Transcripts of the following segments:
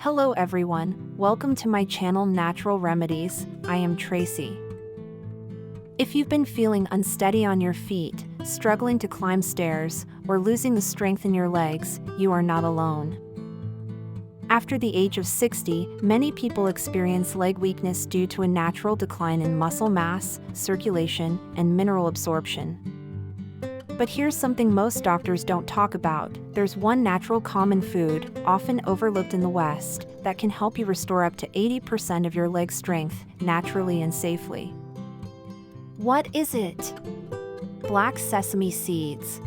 Hello everyone, welcome to my channel Natural Remedies. I am Tracy. If you've been feeling unsteady on your feet, struggling to climb stairs, or losing the strength in your legs, you are not alone. After the age of 60, many people experience leg weakness due to a natural decline in muscle mass, circulation, and mineral absorption. But here's something most doctors don't talk about. There's one natural common food, often overlooked in the West, that can help you restore up to 80% of your leg strength, naturally and safely. What is it? Black sesame seeds.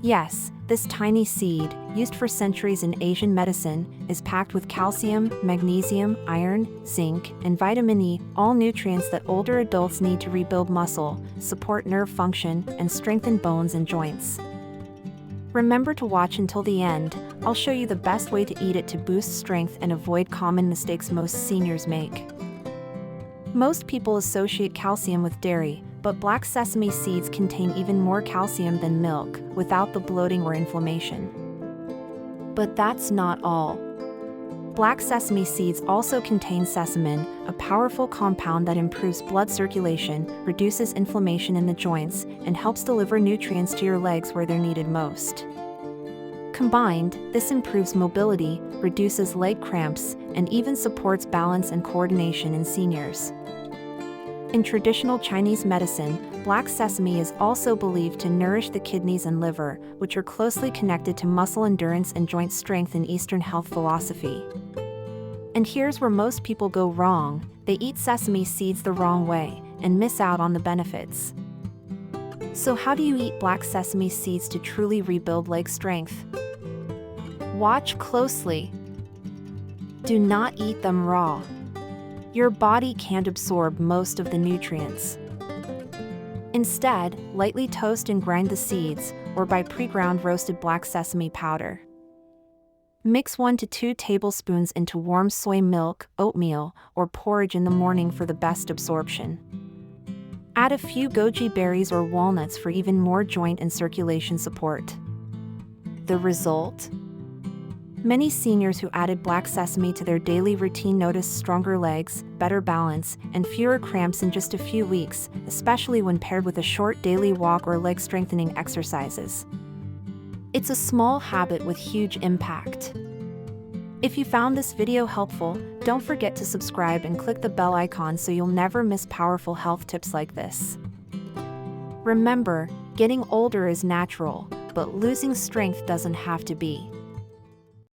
Yes, this tiny seed, used for centuries in Asian medicine, is packed with calcium, magnesium, iron, zinc, and vitamin E, all nutrients that older adults need to rebuild muscle, support nerve function, and strengthen bones and joints. Remember to watch until the end. I'll show you the best way to eat it to boost strength and avoid common mistakes most seniors make. Most people associate calcium with dairy, but black sesame seeds contain even more calcium than milk, without the bloating or inflammation. But that's not all. Black sesame seeds also contain sesamin, a powerful compound that improves blood circulation, reduces inflammation in the joints, and helps deliver nutrients to your legs where they're needed most. Combined, this improves mobility, reduces leg cramps, and even supports balance and coordination in seniors. In traditional Chinese medicine, black sesame is also believed to nourish the kidneys and liver, which are closely connected to muscle endurance and joint strength in Eastern health philosophy. And here's where most people go wrong: they eat sesame seeds the wrong way and miss out on the benefits. So how do you eat black sesame seeds to truly rebuild leg strength? Watch closely. Do not eat them raw. Your body can't absorb most of the nutrients. Instead, lightly toast and grind the seeds, or buy pre-ground roasted black sesame powder. Mix 1 to 2 tablespoons into warm soy milk, oatmeal, or porridge in the morning for the best absorption. Add a few goji berries or walnuts for even more joint and circulation support. The result? Many seniors who added black sesame to their daily routine noticed stronger legs, better balance, and fewer cramps in just a few weeks, especially when paired with a short daily walk or leg-strengthening exercises. It's a small habit with huge impact. If you found this video helpful, don't forget to subscribe and click the bell icon so you'll never miss powerful health tips like this. Remember, getting older is natural, but losing strength doesn't have to be.